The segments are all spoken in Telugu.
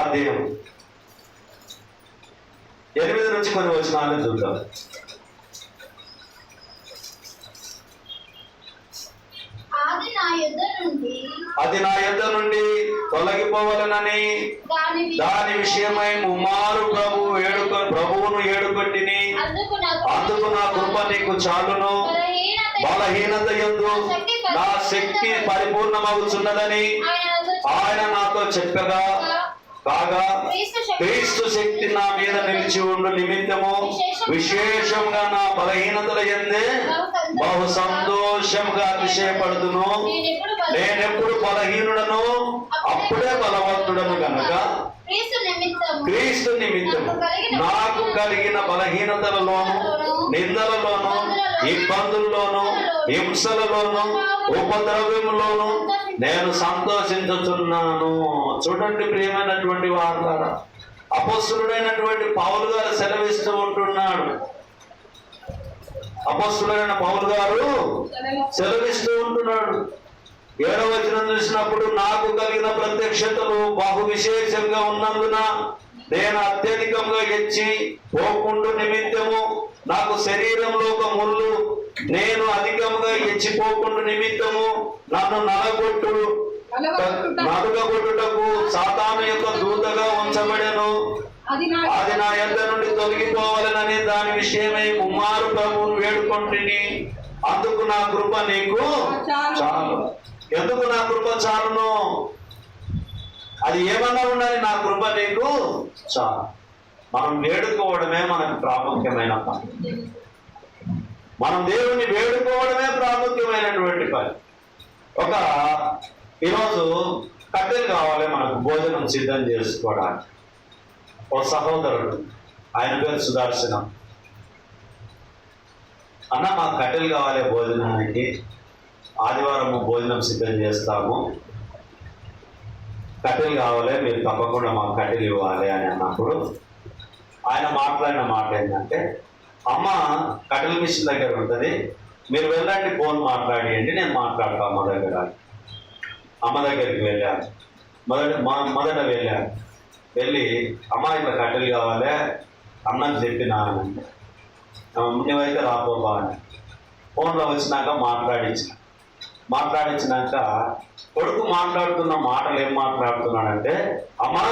అధ్యాయం 8 నుంచి కొన్ని వచనాలను చూద్దాం. అది నా యొద్ద నుండి తొలగిపోవాలనని దాని విషయమై ముమ్మారు ప్రభువును ఏడుకొంటిని. అందుకు నా కృప నీకు చాలును, బలహీనత యందు నా శక్తి పరిపూర్ణమవుతున్నదని ఆయన నాతో చెప్పగా, కాగా క్రీస్తు శక్తి నా మీద నిలిచి ఉండు నిమిత్తము విశేషంగా నా బలహీనతల యందే బహు సంతోషంగా అతిశయపడుదును. నేనెప్పుడు బలహీనుడను అప్పుడే బలవంతుడను గనుక క్రీస్తు నిమిత్తము నాకు కలిగిన బలహీనతలలోను, నిందలలోను, ఇబ్బందుల్లోను, హింసలలోను, ఉపద్రవములోను నేను సంతోషించుచున్నాను. చూడండి ప్రియమైనటువంటి వారులారా, అపొస్తలుడైనటువంటి పౌలు గారు సెలవిస్తూ ఉంటున్నాడు. అపొస్తలుడైన పౌలు గారు సెలవిస్తూ ఉంటున్నాడు. 7వ వచనం చూసినప్పుడు, నాకు కలిగిన ప్రత్యక్షతలు బహు విశేషంగా ఉన్నందున నేను అత్యధికంగా ఎచ్చి పోకుండు నిమిత్తము నాకు శరీరంలో ఒక ముళ్ళు, నేను అధికంగా ఎచ్చిపోకుండా నిమిత్తము నన్ను నలుగగొట్టుటకు సాతాను యొక్క దూతగా ఉంచబడెను. అది నా యొద్ద నుండి తొలగిపోవాలనని దాని విషయమై ముమ్మారు ప్రభువును వేడుకొంటిని. అందుకు నా కృప నీకు చాలు. ఎందుకు నా కృప చాలును? అది ఏమన్నా ఉండాలి, నా కృప నీకు చాలు. మనం వేడుకోవడమే మనకు ప్రాముఖ్యమైన పని. మనం దేవుణ్ణి వేడుకోవడమే ప్రాముఖ్యమైనటువంటి పని. ఈరోజు కట్టెలు కావాలి మనకు భోజనం సిద్ధం చేసుకోవడానికి. ఓ సహోదరుడు, ఆయన పేరు సుదర్శనం. అన్న, మాకు కట్టెలు కావాలి భోజనానికి, ఆదివారం భోజనం సిద్ధం చేస్తాము, కట్టెలు కావాలి, మీరు తప్పకుండా మాకు కట్టెలు ఇవ్వాలి అని అన్నప్పుడు ఆయన మాట్లాడిన మాట ఏంటంటే, అమ్మ కట్టెల మిషన్ దగ్గర ఉంటుంది, మీరు వెళ్ళండి, ఫోన్ మాట్లాడియండి, నేను మాట్లాడతాను అమ్మ దగ్గర. అమ్మ దగ్గరికి వెళ్ళాను. మొదట వెళ్ళాను. వెళ్ళి, అమ్మ ఇట్లా కట్టెలు కావాలి అన్నకు చెప్పినా అంటే, నువ్వైతే రాబోబా అని ఫోన్లో వచ్చినాక మాట్లాడించినాక కొడుకు మాట్లాడుతున్న మాటలు ఏం మాట్లాడుతున్నాడంటే, అమ్మా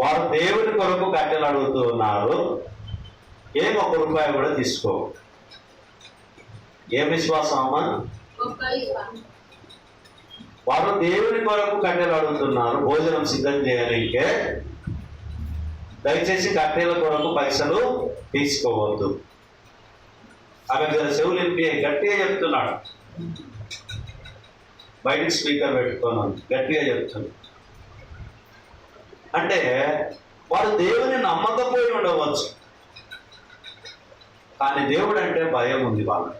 వారు దేవుని కొరకు కట్టెలు అడుగుతూ ఉన్నారు, ఏం ₹1 కూడా తీసుకో. ఏం విశ్వాసం అమ్మా? వారు దేవుని కొరకు కట్టెలు అడుగుతున్నారు, భోజనం సిద్ధం చేయడానికే, దయచేసి కట్టెల కొరకు పైసలు తీసుకోవద్దు. ఆమె చెవులు ఎంపీ గట్టిగా చెప్తున్నాడు, బయటికి స్పీకర్ పెట్టుకున్నాను, గట్టిగా చెప్తున్నాడు. అంటే వారు దేవుని నమ్మకపోయి ఉండవచ్చు, కానీ దేవుడు అంటే భయం ఉంది వాళ్ళకి.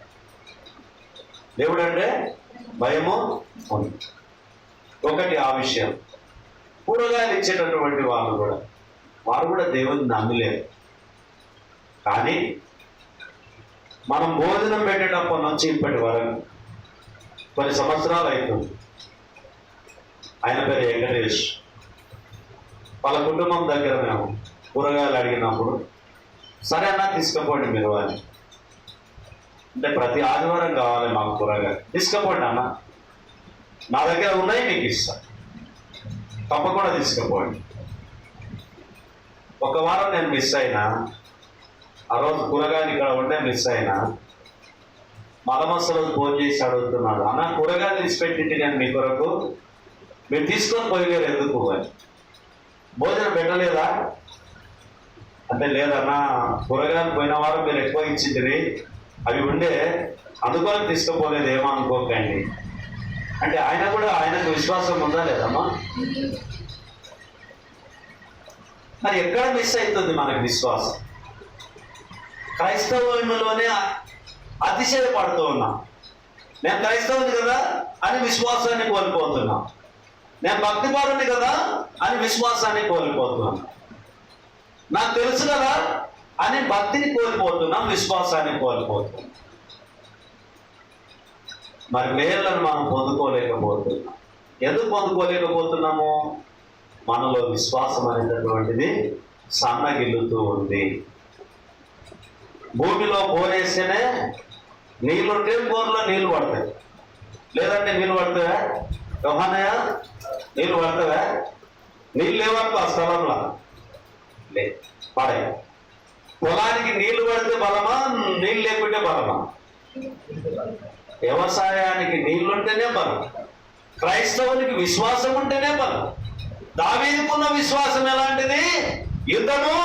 దేవుడు అంటే భయము ఉంది. ఒకటి ఆ విషయం. కూరగాయలు ఇచ్చేటటువంటి వారు కూడా దేవుని నమ్మలేరు. కానీ మనం భోజనం పెట్టేటప్పటి నుంచి ఇప్పటి వరకు కొన్ని సంవత్సరాలు అవుతుంది. ఆయన పేరు వెంకటేష్. వాళ్ళ కుటుంబం దగ్గర మేము కూరగాయలు అడిగినప్పుడు, సరే అన్న తీసుకుపోండి మీరు అని అంటే, ప్రతి ఆదివారం కావాలి మాకు కూరగాయలు, తీసుకుపోండి అన్న, నా దగ్గర ఉన్నాయి మీకు ఇస్తా, తప్పకుండా తీసుకుపోండి. ఒక వారం నేను మిస్ అయినా, ఆ రోజు కూరగాయలు ఇక్కడ ఉండే మిస్ అయినా, మలమసలు ఫోన్ చేసి అడుగుతున్నాడు, అన్న కూరగాయలు తీసిపెట్టింటి నేను మీ కొరకు, మీరు తీసుకొని పోయారు ఎందుకు అని. భోజనం పెట్టలేదా అంటే, లేదన్నా కూరగాయలు పోయిన వారం మీరు ఎక్కువ ఇచ్చింది, అవి ఉండే, అందుకని తీసుకుపోలేదు, ఏమో అనుకోకండి అంటే. ఆయనకు విశ్వాసం ఉందా లేదమ్మా? మరి ఎక్కడ మిస్ అవుతుంది మనకు విశ్వాసం? క్రైస్తవంలోనే అతిశయపడుతూ ఉన్నాం. నేను క్రైస్తవుని కదా అని విశ్వాసాన్ని కోల్పోతున్నాం, నేను భక్తిపరుని కదా అని విశ్వాసాన్ని కోల్పోతున్నాం, నాకు తెలుసు కదా అని భక్తిని కోల్పోతున్నాం, విశ్వాసాన్ని కోల్పోతున్నాం. మరి మేళ్ళను మనం పొందుకోలేకపోతున్నాం. ఎందుకు పొందుకోలేకపోతున్నాము? మనలో విశ్వాసం అనేటటువంటిది సన్నగిల్లుతూ ఉంది. భూమిలో బోరేస్తేనే నీళ్ళుంటే బోర్లో నీళ్లు పడతాయి, లేదంటే నీళ్ళు పడతావా? యోహానయ్య, నీళ్ళు పడతావా? నీళ్ళు లేవనుకో ఆ స్థలంలో లే పడే. పొలానికి నీళ్లు పడితే బలమా, నీళ్ళు లేకుంటే బలమా? వ్యవసాయానికి నీళ్లుంటేనే బలం, క్రైస్తవునికి విశ్వాసం ఉంటేనే బలం. దావీదుకున్న విశ్వాసం ఎలాంటిది? యుద్ధము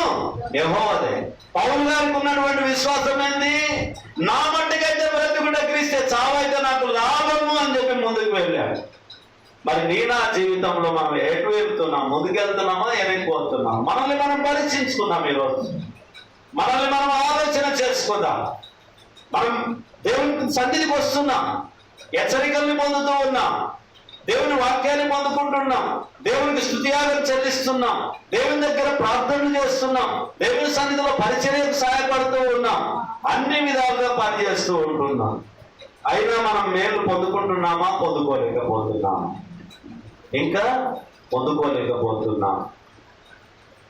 యెహోవాదే. పౌలు గారికి ఉన్నటువంటి విశ్వాసం ఏంది? నా మట్టుకైతే బ్రతుకుట క్రీస్తే, చావైతే నాకు లాభము అని చెప్పి ముందుకు వెళ్ళాడు. మరి నీ నా జీవితంలో మనం ఎటు వెళ్తున్నాం? ముందుకెళ్తున్నామా, వెనక్కి పోతున్నాం? మనల్ని మనం పరీక్షించుకుందాం. ఈరోజు మనల్ని మనం ఆలోచన చేసుకుందాం. మనం దేవుని సన్నిధికి వస్తున్నాం, హెచ్చరికల్ని పొందుతూ ఉన్నాం, దేవుని వాక్యాన్ని పొందుకుంటున్నాం, దేవునికి స్తుతియాగం చెల్లిస్తున్నాం, దేవుని దగ్గర ప్రార్థనలు చేస్తున్నాం, దేవుని సన్నిధిలో పరిచర్యకు సహాయపడుతూ ఉన్నాం, అన్ని విధాలుగా పనిచేస్తూ ఉంటున్నాం. అయినా మనం మేలు పొందుకుంటున్నామా? పొందుకోలేకపోతున్నాం. ఇంకా పొందుకోలేకపోతున్నాం.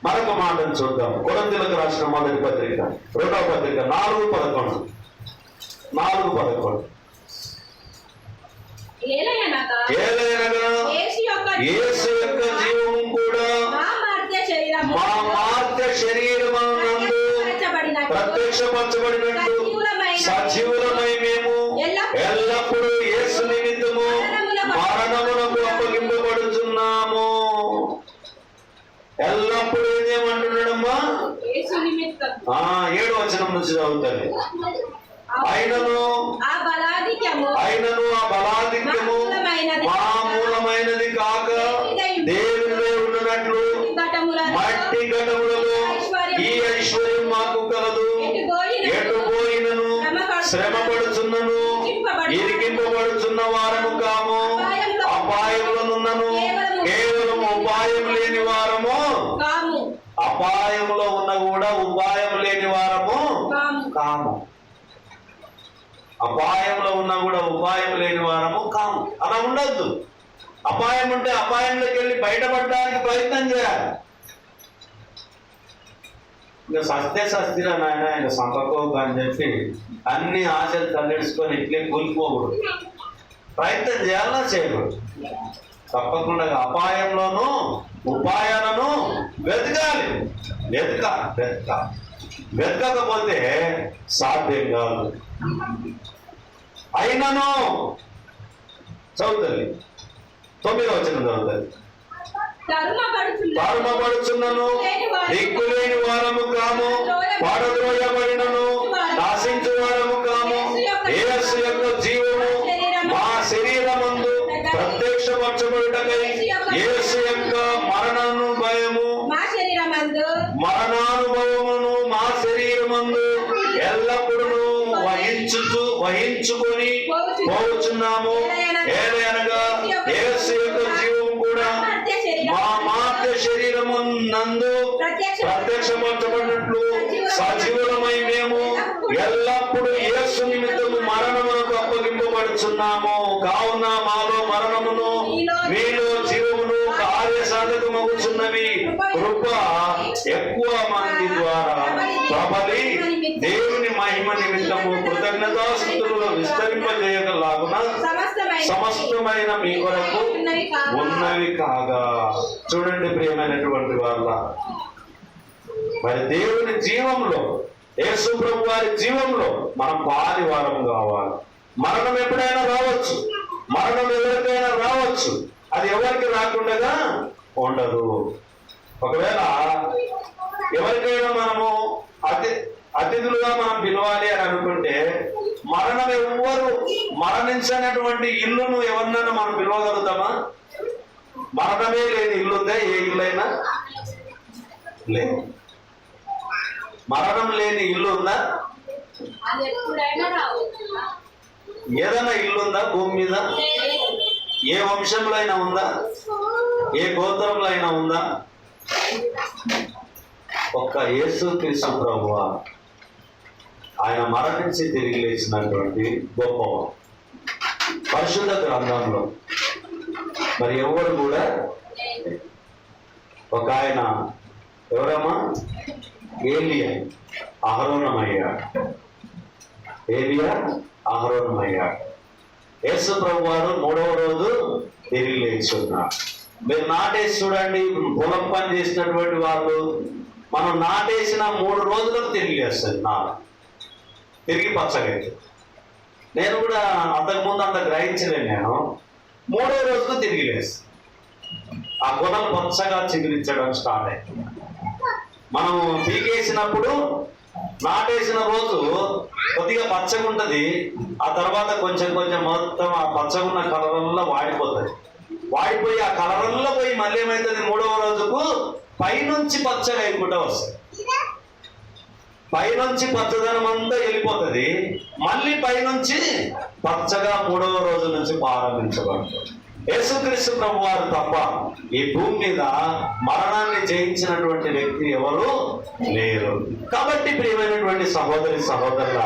మరొక మాటను చూద్దాం. కొరింథీయులకు రాసిన మొదటి పత్రిక 2వ పత్రిక 4:11. 4:11. ఏలయనగా యేసు యొక్క జీవము కూడా మా మర్త్య శరీరమునందు ప్రత్యక్షపరచబడినట్టు సజీవులమై మేము ఎల్లప్పుడూ యేసు నిమిత్తము మరణమునకు అప్పగింపబడుచున్నాము. ఎల్లప్పుడూ ఏమంటున్నాడమ్మా? 7వ వచనం నుంచి చదువుతాను. ఆయనను ఆ బలాధిక్యము మామూలమైనది కాక దేవునిలో ఉన్నట్లు మట్టి ఘటములలో ఈ ఐశ్వర్యం మాకు కలదు. ఎటు పోయినను శ్రమపడుచున్నను ఇరికింపబడుచున్న వారము కాము, అపాయములనున్నను కేవలం ఉపాయం లేని వారము. అపాయంలో ఉన్న కూడా ఉపాయం లేని వారము కాము. అపాయంలో ఉన్నా కూడా ఉపాయం లేని వారము కాము. అలా ఉండద్దు. అపాయం ఉంటే అపాయంలోకి వెళ్ళి బయటపడడానికి ప్రయత్నం చేయాలి. ఇంకా సస్తిరా నాయన, ఇంకా సంపకోకు అని చెప్పి అన్ని ఆశలు తల్లెడుచుకొని ఇట్లే కూలిపోకూడదు. ప్రయత్నం చేయాలన్నా చేయకూడదు. తప్పకుండా అపాయంలోనూ ఉపాయాలను వెతకాలి. వెతకకపోతే సాధ్యం కాదు. అయినను చదువుతుంది 9వ వచనం చదువుతుంది. తరుమబడుచున్నను దిక్కులేని వారము కాము, పాడద్రోయబడినను నాశించు వారము కాము, యేసు యొక్క జీవము మా శరీరమందు ప్రత్యక్షపరచబడుటకై యేసు యొక్క మరణానుభవమును మా శరీరమందు ఎల్లప్పుడూ వహించుకొని పోవచ్చున్నాము. ఏలయనగా యేసు యొక్క జీవము కూడా మా మర్త్య శరీరము నందు ప్రత్యక్షపరచబడినట్లు సజీవులమై మేము ఎల్లప్పుడూ యేసు నిమిత్తము మరణమునకు అప్పగింపబడుచున్నాము. కావున మాలో మరణమును మీలో జీవమును కార్యసాధకమగుచున్నవి. కృప ఎక్కువ మంది ద్వారా ప్రబలి దేవుని మహిమ నిమిత్తము కృతజ్ఞతాస్తుతులు విస్తరింపజేయగలాగున సమస్తమైన మీ కొరకు ఉన్నవి కాగా. చూడండి ప్రియమైనటువంటి వాళ్ళ, మరి దేవుని జీవంలో, యేసు ప్రభు వారి జీవంలో మనం పాలి వారం కావాలి. మరణం ఎప్పుడైనా రావచ్చు, మరణం ఎవరికైనా రావచ్చు. అది ఎవరికి రాకుండా ఉండదు. ఒకవేళ ఎవరికైనా మనము అతిథులుగా మనం పిలవాలి అని అనుకుంటే, మరణం ఎవ్వరు మరణించినటువంటి ఇల్లును ఎవరినైనా మనం పిలవగలుగుతామా? మరణమే లేని ఇల్లు ఉందా? ఏ ఇల్లు అయినా లేదు. మరణం లేని ఇల్లు ఉందా? ఏదైనా ఇల్లు ఉందా భూమి మీద? ఏ వంశంలో అయినా ఉందా? ఏ గోత్రంలో అయినా ఉందా? ఒక్క యేసుక్రీస్తు ప్రభువా, ఆయన మరణించి తిరిగి లేచినటువంటి గొప్పవాడు. పరిశుద్ధ గ్రంథంలో మరి ఎవరు కూడా ఒక ఆయన ఎవరమ్మా? ఏలియా అహరోనమయ్యాడు. ఏలియా అహరోనమయ్యాడు. యేసు ప్రభు వారు 3వ రోజు తిరిగి లేచున్నాడు. మీరు నాటేసి చూడండి, పొలం పని చేసినటువంటి వాళ్ళు, మనం నాటేసిన 3 రోజులకు తిరిగి లేస్తుంది నారు, తిరిగి పచ్చగైతే. నేను కూడా అంతకుముందు అంత గ్రహించలేను. నేను 3వ రోజుకు తిరిగి లేస్తాను. ఆ గొడవలు పచ్చగా చిగురించడం స్టార్ట్ అయింది. మనం పీకేసినప్పుడు నాటేసిన రోజు కొద్దిగా పచ్చగా ఉంటుంది, ఆ తర్వాత కొంచెం కొంచెం మొత్తం ఆ పచ్చగా ఉన్న కలర్లో వాడిపోతుంది. వాడిపోయి ఆ కలర్లో పోయి మళ్ళీ ఏమవుతుంది, 3వ రోజుకు పైనుంచి పచ్చగా అయిపోతూ వస్తుంది. పైనుంచి పచ్చదనం అంతా వెళ్ళిపోతుంది, మళ్ళీ పైనుంచి పచ్చగా 3వ రోజు నుంచి ప్రారంభించబడుతుంది. యేసుక్రీస్తు ప్రభు వారు తప్ప ఈ భూమి మీద మరణాన్ని జయించినటువంటి వ్యక్తి ఎవరు లేరు. కాబట్టి ప్రియమైనటువంటి సహోదరి సహోదరుల,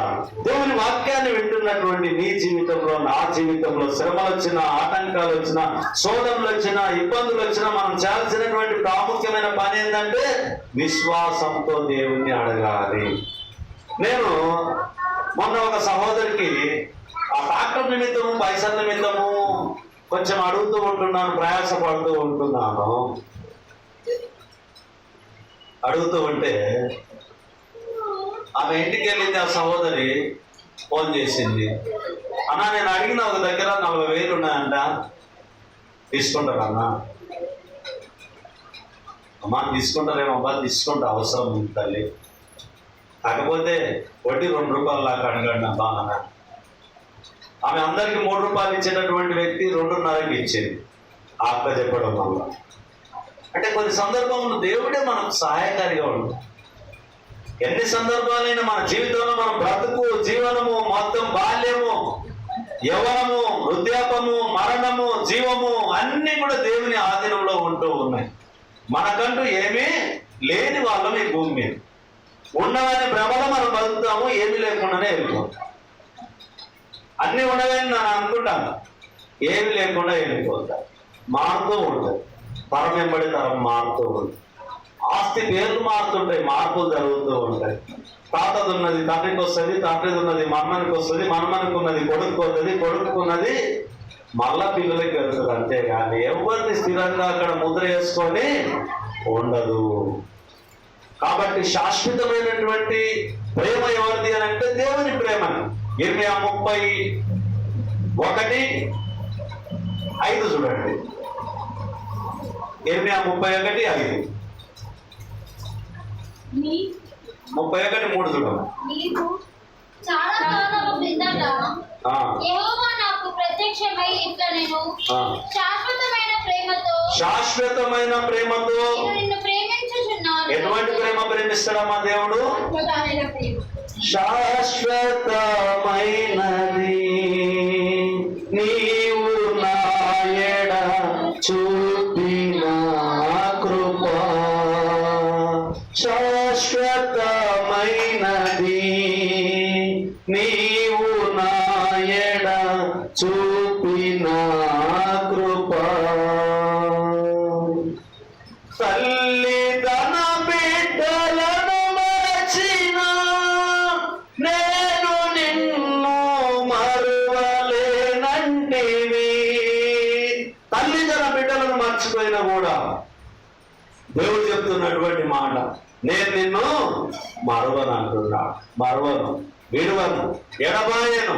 దేవుని వాక్యాన్ని వింటున్నటువంటి నీ జీవితంలో, నా జీవితంలో శ్రమలు వచ్చినా, ఆటంకాలు వచ్చినా, శోధనలు వచ్చినా, ఇబ్బందులు వచ్చినా మనం చేయాల్సినటువంటి ప్రాముఖ్యమైన పని ఏంటంటే విశ్వాసంతో దేవుణ్ణి అడగాలి. నేను మొన్న ఒక సహోదరికి ఆ డాక్టర్ నిమిత్తము, పైసల నిమిత్తము కొంచెం అడుగుతూ ఉంటున్నాను, ప్రయాసపడుతూ ఉంటున్నాను. అడుగుతూ ఉంటే ఆమె ఇంటికి వెళ్ళింది. ఆ సహోదరి ఫోన్ చేసింది, అన్నా నేను అడిగిన ఒక దగ్గర 40,000 ఉన్నాయంట, తీసుకుంటారన్నా? అమ్మా తీసుకుంటారేమబ్బా, తీసుకుంటా, అవసరం ఉంది తల్లి, కాకపోతే వడ్డీ 2 రూపాయలు లాగా అడగండి అబ్బా అన్న. ఆమె అందరికి 3 రూపాయలు ఇచ్చేటటువంటి వ్యక్తి 2.5కి ఇచ్చేది. ఆ అక్క చెప్పడం వల్ల. అంటే కొన్ని సందర్భంలో దేవుడే మనకు సహాయకారిగా ఉంటుంది. ఎన్ని సందర్భాలైనా మన జీవితంలో మన బ్రతుకు, జీవనము, మొత్తం బాల్యము, యవ్వనము, వృద్ధాపము, మరణము, జీవము అన్ని కూడా దేవుని ఆధీనంలో ఉంటూ ఉన్నాయి. మనకంటూ ఏమీ లేని వాళ్ళం ఈ భూమి మీద. ఉన్నవని భ్రమలో మనం బతుకుతాము, ఏమీ లేకుండానే వెళ్ళిపోతాం. అన్ని ఉండవని నేను అనుకుంటాను, ఏమి లేకుండా వెళ్ళిపోతా. మారుతూ ఉంటుంది, తరం వెంబడి తరం మారుతూ ఉంటుంది. ఆస్తి పేర్లు మారుతుంటాయి, మార్పులు జరుగుతూ ఉంటాయి. తాతది ఉన్నది తండ్రికి వస్తుంది, తండ్రిది ఉన్నది మన్మనికి వస్తుంది, మన్మనికి ఉన్నది కొడుకు వస్తుంది, కొడుకున్నది మళ్ళా పిల్లలకి వెళ్తుంది. అంతేగాని ఎవరిని స్థిరంగా అక్కడ ముద్ర వేసుకొని ఉండదు. కాబట్టి శాశ్వతమైనటువంటి ప్రేమ ఎవరిది అని అంటే దేవుని ప్రేమని. ఇర్మియా 31:5 చూడండి. ఇర్మియా 31:5, 31:3 చూడండి. చాలా కాలం క్రిందట యెహోవా నాకు ప్రత్యక్షమై ఇట్లా నేను శాశ్వతమైన ప్రేమతో నిన్ను ప్రేమించుచున్నాను. ఎటువంటి ప్రేమ ప్రేమిస్తాడమ్మా దేవుడు? శాశ్వతమైనది నీవు నా ఎడ చూపిన కృప, శాశ్వతమైనది నీవు నా ఎడ చూపిన కృప. తల్లి తన బిడ్డలను మరచిన నేను నిన్ను మరువలేనంటివి. తల్లి తన బిడ్డలను మర్చిపోయినా కూడా దేవుడు చెప్తున్నటువంటి మాట, నేను నిన్ను మరవను అంటున్నా. మరవను, విడువను, ఎడబాయను.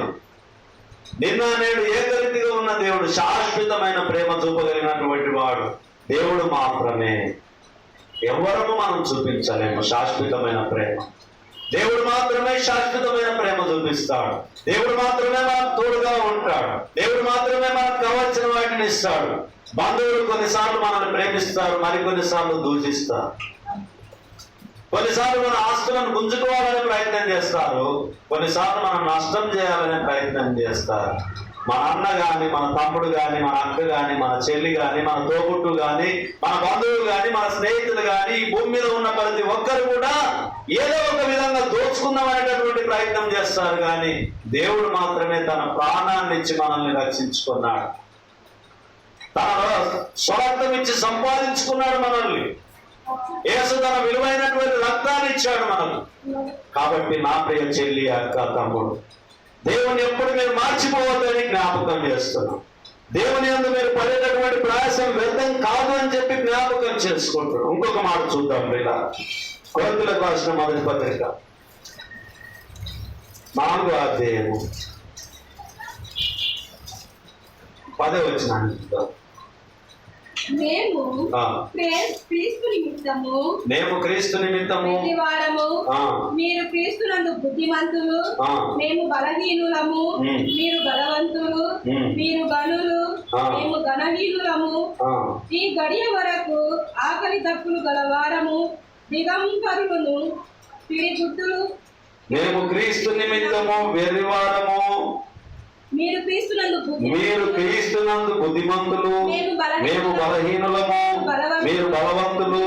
నిన్న నేడు ఏకరీతిగా ఉన్న దేవుడు, శాశ్వతమైన ప్రేమ చూపగలిగినటువంటి వాడు దేవుడు మాత్రమే. ఎవరము మనం చూపించలేము శాశ్వతమైన ప్రేమ. దేవుడు మాత్రమే శాశ్వతమైన ప్రేమ చూపిస్తాడు. దేవుడు మాత్రమే మనకు తోడుగా ఉంటాడు. దేవుడు మాత్రమే మనకు కావాల్సిన వాటిని ఇస్తాడు. బంధువులు కొన్నిసార్లు మనల్ని ప్రేమిస్తారు, మరికొన్నిసార్లు దూషిస్తారు. కొన్నిసార్లు మన ఆస్తులను గుంజుకోవాలనే ప్రయత్నం చేస్తారు, కొన్నిసార్లు మనం నష్టం చేయాలనే ప్రయత్నం చేస్తారు. మన అన్న కానీ, మన తమ్ముడు కానీ, మన అక్క కానీ, మన చెల్లి కానీ, మన తోబుట్టు కానీ, మన బంధువులు కానీ, మన స్నేహితులు కానీ, ఈ భూమి మీద ఉన్న ప్రతి ఒక్కరు కూడా ఏదో ఒక విధంగా దోచుకుందాం అనేటటువంటి ప్రయత్నం చేస్తారు. కానీ దేవుడు మాత్రమే తన ప్రాణాన్ని ఇచ్చి మనల్ని రక్షించుకున్నాడు. తన స్వార్థం ఇచ్చి సంపాదించుకున్నాడు మనల్ని. యేసు తన విలువైనటువంటి రక్తాన్ని ఇచ్చాడు మనకు. కాబట్టి నా ప్రియ చెల్లి, అక్క, తమ్ముడు, దేవుని ఎప్పుడు మీరు మర్చిపోవద్దని జ్ఞాపకం చేస్తున్నాం. దేవుని యందు మీరు పడేటటువంటి ప్రయాసం వ్యర్థం కాదు అని చెప్పి జ్ఞాపకం చేసుకుంటున్నాం. ఇంకొక మాట చూద్దాం. ఇలా కొరింథీయులకు రాసిన మొదటి పత్రిక 4వ అధ్యాయము 10వ వచనాన్ని చూద్దాం. మేము క్రీస్తు నిమిత్తము మీరు క్రీస్తునందు బుద్ధిమంతులు, మేము బలహీనులము, మీరు బలవంతులు, మీరు గనులు, మేము ఘనహీనులము, ఈ గడియ వరకు ఆకలి తప్పులు గలవారము, దిగంబరులను, పిడిగుడ్డులు. మేము క్రీస్తు నిమిత్తము వెర్రివారము, మీరు క్రీస్తునందు బుద్ధిమంతులు, మేము బలహీనులము, మీరు బలవంతులు,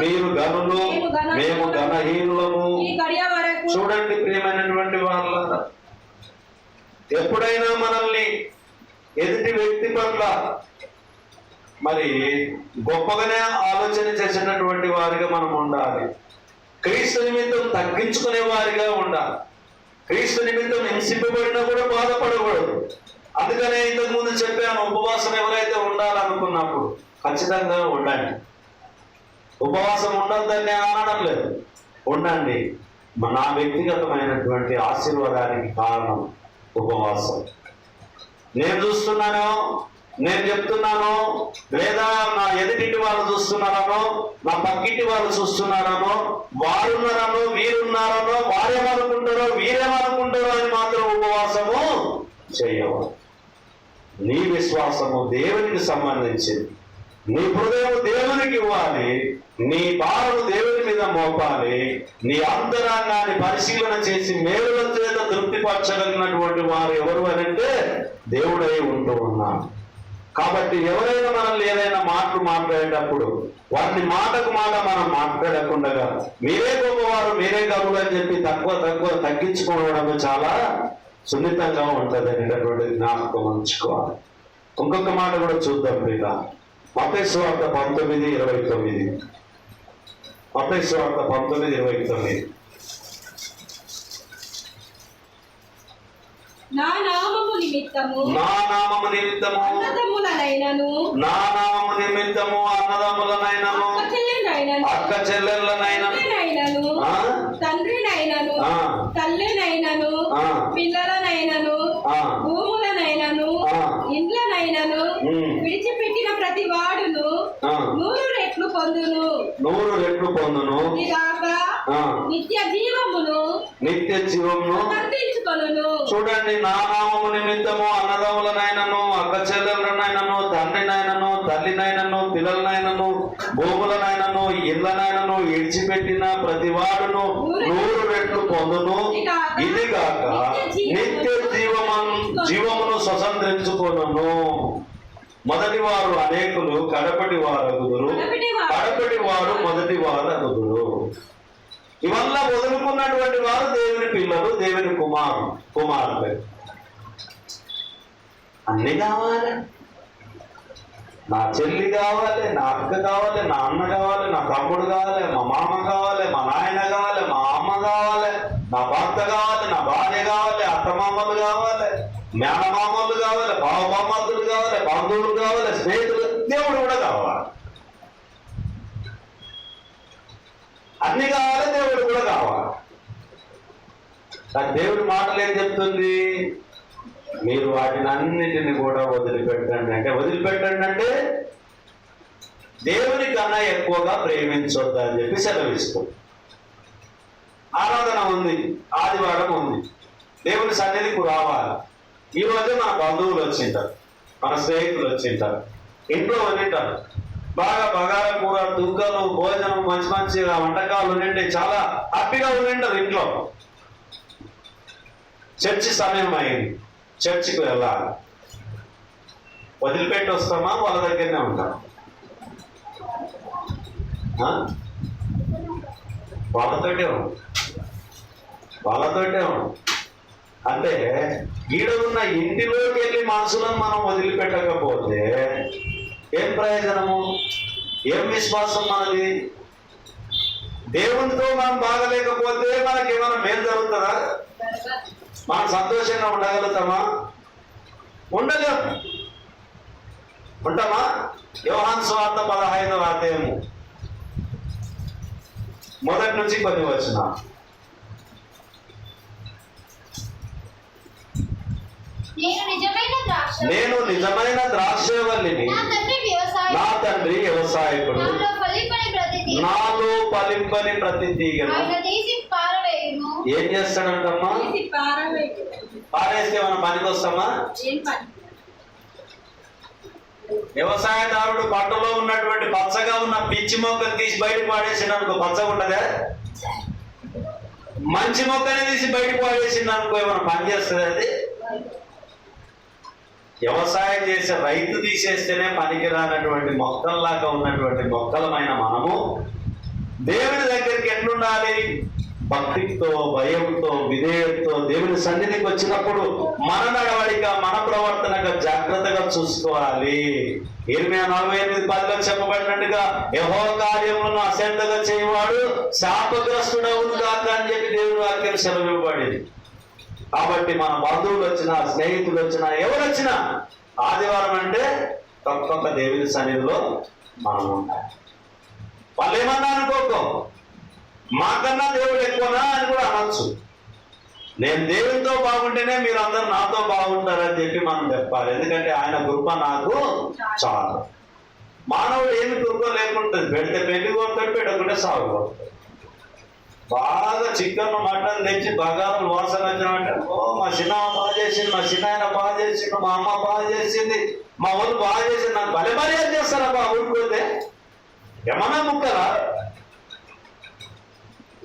మీరు గనులు, మేము ఘనహీనులము. చూడండి ప్రియమైనటువంటి వాళ్ళ, ఎప్పుడైనా మనల్ని ఎదుటి వ్యక్తి పట్ల మరి గొప్పగానే ఆలోచన చేసేటటువంటి వారిగా మనం ఉండాలి. క్రీస్తు నిమిత్తం తగ్గించుకునే వారిగా ఉండాలి. క్రీస్తు నిమిత్తం హింసింపబడినా కూడా బాధపడకూడదు. అందుకనే ఇంతకు ముందు చెప్పాను, ఉపవాసం ఎవరైతే ఉండాలనుకున్నప్పుడు ఖచ్చితంగా ఉండండి. ఉపవాసం ఉండొద్దని అనడం లేదు, ఉండండి. నా వ్యక్తిగతమైనటువంటి ఆశీర్వాదానికి కారణం ఉపవాసం. నేను చూస్తున్నాను, నేను చెప్తున్నాను, లేదా నా ఎదుటింటి వాళ్ళు చూస్తున్నారనో, నా పక్కింటి వాళ్ళు చూస్తున్నారనో, వారున్నారనో, వీరున్నారనో, వారేమనుకుంటారో, వీరేమనుకుంటారో అని మాత్రం ఉపవాసము చేయవు. నీ విశ్వాసము దేవునికి సంబంధించింది. నీ హృదయం దేవునికి ఇవ్వాలి, నీ భారము దేవుని మీద మోపాలి. నీ అంతరంగాన్ని పరిశీలన చేసి మేలుల చేత తృప్తిపరచగలిగినటువంటి వారు ఎవరు అనంటే దేవుడై ఉంటూ ఉన్నాడు. కాబట్టి ఎవరైనా మనల్ని ఏదైనా మాటలు మాట్లాడేటప్పుడు వాటిని మాటకు మాట మనం మాట్లాడకుండా మీరే గొప్పవారు, మీరే గొప్పలు అని చెప్పి తగ్గించుకోవడం చాలా సున్నితంగా ఉంటుంది అనేటటువంటి జ్ఞాపకం ఉంచుకోవాలి. ఇంకొక మాట కూడా చూద్దాం. ఇలా మత్తయి సువార్త 19:29. మత్తయి సువార్త 19:29. నా నామము నిమిత్తము అన్నదమ్ములనైనను అక్క చెల్లెళ్ళనైనను తండ్రినైనను తల్లినైనను పిల్లలనైనను భూములనైనను ఇండ్లనైనను విడిచిపెట్టిన ప్రతి వాడును 100 రెట్లు పొందును. ఇలాగ నిత్య జీవమును సంతరించుకొనును. చూడండి, నా నామము నిమిత్తము అన్నదమ్ములనైనను అక్క చెల్లెళ్ళనైనను తండ్రినైనను తల్లినైనను పిల్లలనైనను భూములనైనను ఇళ్ళనైనను విడిచిపెట్టిన ప్రతి వాడును 100 రెట్లు పొందును. ఇది కాక నిత్య జీవమును స్వతంత్రించుకొనును. మొదటి వారు అనేకులు కడపటి వారు అగుదురు, కడపటి వారు మొదటి వారు అగుదురు. ఇవల్ల వదులుకున్నటువంటి వారు దేవుని పిల్లలు, దేవుని కుమారులు. అన్ని కావాలి. నా చెల్లి కావాలి, నా అక్క కావాలి, నా అన్న కావాలి, నా తమ్ముడు కావాలి, మా మామ కావాలి, మా నాయన కావాలి, మా అమ్మ కావాలి, నా భర్త కావాలి, నా భార్య కావాలి, అత్తమామలు కావాలి, మేనమామలు కావాలి, బావమామలు కావాలి, బంధువులు కావాలి, స్నేహితులు, దేవుడు కూడా కావాలి. అన్ని కావాలి, దేవుడు కూడా కావాలి. దేవుడి మాటలు ఏం చెప్తుంది? మీరు వాటిని అన్నిటిని కూడా వదిలిపెట్టండి అంటే దేవుని కన్నా ఎక్కువగా ప్రేమించొద్దు అని చెప్పి సెలవిస్తుంది. ఆరాధన ఉంది, ఆదివారం ఉంది, దేవుని సన్నిధికి రావాలి. ఈ రోజే మన బంధువులు వచ్చింటారు, మన స్నేహితులు వచ్చింటారు, ఇంట్లో వండింటారు, బాగా బగార కూర, దుగ్గలు, భోజనం, మంచి వంటకాలు ఉండి చాలా హ్యాపీగా ఉండింటారు ఇంట్లో. చర్చి సమయం అయింది, చర్చికి వెళ్ళాలి. వదిలిపెట్టి వస్తామా? వాళ్ళ దగ్గరనే ఉంటాం. వాళ్ళతోటే అంటే ఈడ ఉన్న ఇంటిలోకి వెళ్ళి మనసులను మనం వదిలిపెట్టకపోతే ఏం ప్రయోజనము? ఏం విశ్వాసం మనది? దేవునితో మనం బాగలేకపోతే మనకి ఏమైనా మేలు జరుగుతుందా? మనం సంతోషంగా ఉండగలుగుతామా? ఉండలేము. ఉంటామా? యోహాను సువార్త 15వ అధ్యాయము మొదటి నుంచి కొన్ని వచనాలు. నేను నిజమైన ద్రాక్షవల్లిని, నా తండ్రి వ్యవసాయకుడు, నాలో ఫలింపని ప్రతి తీగను ఏం చేస్తాడంటమ్మా? పారేస్తే మనం పనికి వస్తామా? వ్యవసాయదారుడు పంటలో ఉన్నటువంటి పచ్చగా ఉన్న పిచ్చి మొక్కను తీసి బయటకు పాడేసిండు అనుకో, పచ్చగా ఉండదా? మంచి మొక్కని తీసి బయటకు పాడేసిండు అనుకో, ఏమైనా పని చేస్తుంది అది? వ్యవసాయం చేసే రైతు తీసేస్తేనే పనికిరానటువంటి మొక్కల్లాగా ఉన్నటువంటి మొక్కలమైన మనము దేవుని దగ్గరికి ఎట్లుండాలి? భక్తితో, భయంతో, విధేయతతో దేవుని సన్నిధికి వచ్చినప్పుడు మన నడవడిక, మన ప్రవర్తనగా జాగ్రత్తగా చూసుకోవాలి. 48:10 చెప్పబడినట్టుగా యెహోవా కార్యములను అశ్రద్ధగా చేయవాడు శాపగ్రస్తుడవును కాక అని చెప్పి దేవుని వాక్యం సెలవివ్వబడింది. కాబట్టి మన బంధువులు వచ్చినా, స్నేహితులు వచ్చినా, ఎవరు వచ్చినా ఆదివారం అంటే తప్పక దేవుని సన్నిధిలో మనం ఉండాలి. వాళ్ళు ఏమన్నా అనుకోకో, మాకన్నా దేవుడు ఎక్కువనా అని కూడా అనొచ్చు. నేను దేవునితో బాగుంటేనే మీరు అందరు నాతో బాగుంటారని చెప్పి మనం చెప్పాలి. ఎందుకంటే ఆయన కృప నాకు చాలు. మానవుడు ఏమి కృప లేకుంటుంది. పెడితే పెళ్లి కొడతాడు, పెట్టకుంటే సాగు కొడతాడు. బాగా చికెన్ మటన్ తెచ్చి బగారం వాసన వచ్చినట్టు, ఓ మా చిన్న బాగా చేసింది, మా చిన్న ఆయన బాగా చేసిండు, మా అమ్మ బాగా చేసింది, మా ఊళ్ళు బాగా చేసింది, నాకు భలే మర్యాద చేస్తారా బా ఊరుకోతే? ఏమన్నా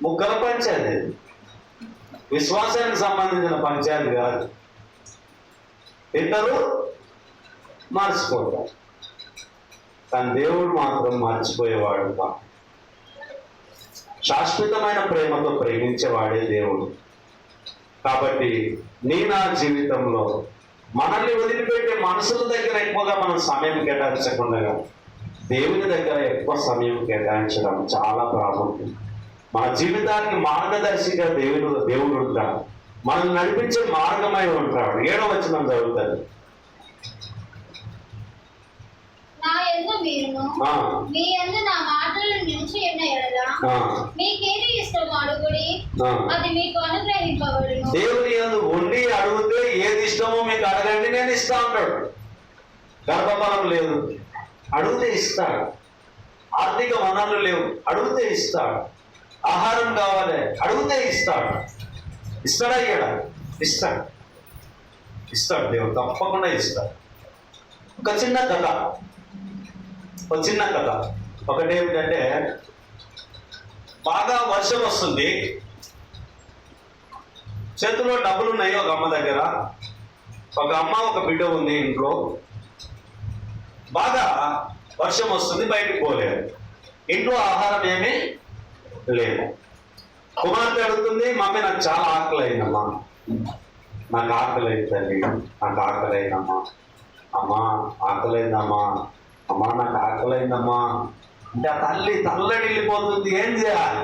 ముక్కల పంచాయతీ, విశ్వాసానికి సంబంధించిన పంచాయతీ కాదు. ఇద్దరు మార్చిపోతారు, కానీ దేవుడు మాత్రం మర్చిపోయేవాడు కాదు. శాశ్వతమైన ప్రేమతో ప్రేమించేవాడే దేవుడు. కాబట్టి నా జీవితంలో మనల్ని వదిలిపెట్టే మనుషుల దగ్గర ఎక్కువగా మనం సమయం కేటాయించకుండా దేవుని దగ్గర ఎక్కువ సమయం కేటాయించడం చాలా ప్రాముఖ్యం. మన జీవితానికి మార్గదర్శిగా దేవుడు ఉంటాడు. మనల్ని నడిపించే మార్గమై ఉంటాడు. 7వ వచనం చదువుతాడు. దేవుని యందు ఉండి అడిగితే ఏది ఇష్టమో మీకు అడగండి, నేను ఇస్తా అంటాడు. గర్భఫలం లేదు, అడిగితే ఇస్తాడు. ఆర్థిక వనరులు లేవు, అడిగితే ఇస్తాడు. ఆహారం కావాలి, అడిగితే ఇస్తాడు. ఇస్తాడా? ఇయ్యడా? ఇస్తాడు. దేవుడు తప్పకుండా ఇస్తాడు. ఒక చిన్న కథ ఒకటేమిటంటే, బాగా వర్షం వస్తుంది, చేతిలో డబ్బులు ఉన్నాయి ఒక అమ్మ దగ్గర. ఒక అమ్మ, ఒక బిడ్డ ఉంది ఇంట్లో. బాగా వర్షం వస్తుంది, బయటికి పోలేదు. ఇంట్లో ఆహారం ఏమీ లేదు. కుమార్తె అడుగుతుంది, మమ్మీ నాకు చాలా ఆకలి అయిందమ్మా, నాకు ఆకలి అవుతుంది, నాకు ఆకలి అయిందమ్మా, అమ్మా ఆకలి అయిందమ్మా, అమ్మా నాకు ఆకలి అయిందమ్మా అంటే ఆ తల్లి తల్లడిల్లిపోతుంది. ఏం చేయాలి?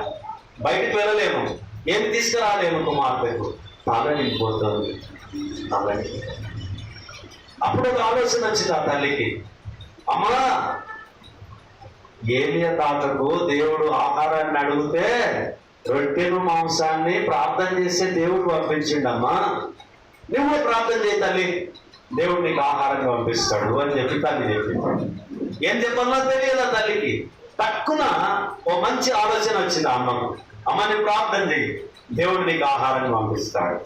బయటికి వెళ్ళలేము, ఏమి తీసుకురాలేము. కుమార్తెకు తల్లడిల్లిపోతుంది. అప్పుడు ఒక ఆలోచన వచ్చింది ఆ తల్లికి. అమ్మా, ఏలియా తాతకు దేవుడు ఆహారాన్ని అడిగితే రొట్టెను మాంసాన్ని ప్రార్థన చేసే దేవుడు పంపించిండమ్మా, నువ్వు ప్రార్థన చేయి తల్లి, దేవుడు నీకు ఆహారంగా పంపిస్తాడు అని చెప్పి తల్లి చెప్పింది. ఏం చెప్పాలో తెలియదా తల్లికి. తక్కువ ఓ మంచి ఆలోచన వచ్చింది అమ్మకు. అమ్మ, నువ్వు ప్రార్థన చేయి, దేవుడు నీకు ఆహారాన్ని పంపిస్తాడు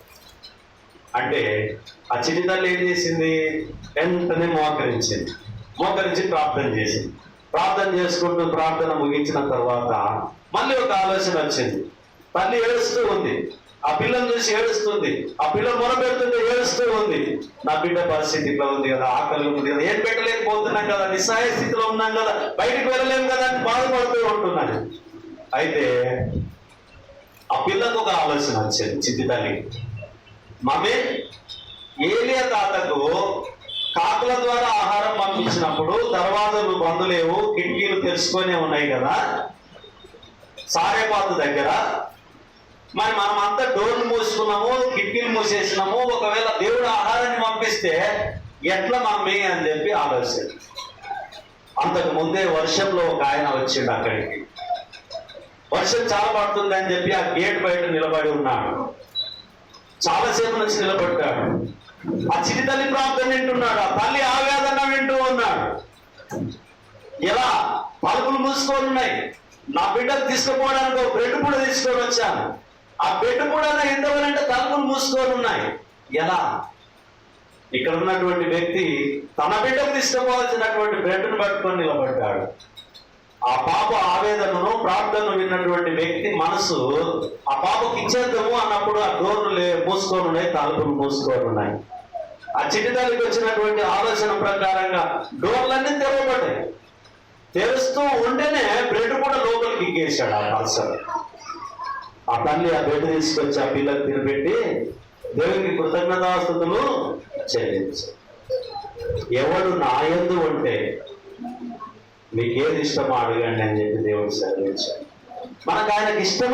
అంటే ఆ చిన్న తల్లి ఏం చేసింది? వెంటనే మోకరించి ప్రార్థన చేసింది. ప్రార్థన చేసుకుంటూ ప్రార్థన ముగించిన తర్వాత మళ్ళీ ఒక ఆలోచన వచ్చింది. తల్లి ఏడుస్తూ ఉంది, ఆ పిల్లని చూసి ఏడుస్తుంది. ఆ పిల్ల మొరపెడుతుంటే ఏడుస్తూ ఉంది. నా బిడ్డ పరిస్థితి ఇట్లా ఉంది కదా, ఆకలి ఉంది కదా, ఏం పెట్టలేకపోతున్నాం కదా, నిస్సహాయ స్థితిలో ఉన్నాం కదా, బయటకు వెళ్ళలేము కదా అని బాధపడుతూ ఉంటున్నాను. అయితే ఆ పిల్లకు ఒక ఆలోచన వచ్చింది. చిట్టి తల్లి, మమ్మీ, ఏలియా తాతకు కాకుల ద్వారా ఆహారం పంపించినప్పుడు దర్వాజలు బందులేవు, కిటికీలు తెలుసుకొనే ఉన్నాయి కదా, సారేపాతు దగ్గర. మరి మనం అంతా డోర్లు మూసుకున్నాము, కిటికీలు మూసేసినాము. ఒకవేళ దేవుడు ఆహారాన్ని పంపిస్తే ఎట్లా మమ్మీ అని చెప్పి ఆలోచన. అంతకు ముందే వర్షంలో ఒక ఆయన వచ్చిండు అక్కడికి. వర్షం చాలా పడుతుంది అని చెప్పి ఆ గేట్ బయట నిలబడి ఉన్నాడు. చాలాసేపు నుంచి నిలబడ్డాడు. ఆ చిటి తల్లి ప్రార్థన వింటున్నాడు, ఆ తల్లి ఆవేదన వింటూ ఉన్నాడు. ఎలా పలుపులు మూసుకొని ఉన్నాయి, నా బిడ్డకు తీసుకుపోవడానికి ఒక బ్రెడ్ కూడా తీసుకొని వచ్చాను, ఆ బెడ్ కూడా ఎంతవరంటే తలుపులు మూసుకొని ఉన్నాయి. ఎలా? ఇక్కడ ఉన్నటువంటి వ్యక్తి తన బిడ్డకు తీసుకుపోవాల్సినటువంటి బ్రెడ్ను పట్టుకొని నిలబడ్డాడు. ఆ పాప ఆవేదనను ప్రార్థనను విన్నటువంటి వ్యక్తి మనసు ఆ పాపకి ఇచ్చేద్దాము అన్నప్పుడు ఆ డోర్లు మూసుకొని ఉన్నాయి, తలుపులు మూసుకొని ఉన్నాయి. ఆ చిట్టి తల్లికి వచ్చినటువంటి ఆలోచన ప్రకారంగా డోర్లన్నీ తెరవబడ్డాయి. తెరుస్తూ ఉంటేనే బ్రెడ్ కూడా లోపలికి ఎక్కేశాడు ఆ పర్సన్. ఆ తల్లి ఆ బ్రెడ్ తీసుకొచ్చి ఆ పిల్లలకు తినిపెట్టి దేవునికి కృతజ్ఞతాస్తుతులు చెల్లించు. ఎవడు నా యందు ఉంటే మీకేది ఇష్టమో అడగండి అని చెప్పి దేవుడు సెలవించాడు. మనకు ఆయనకి ఇష్టం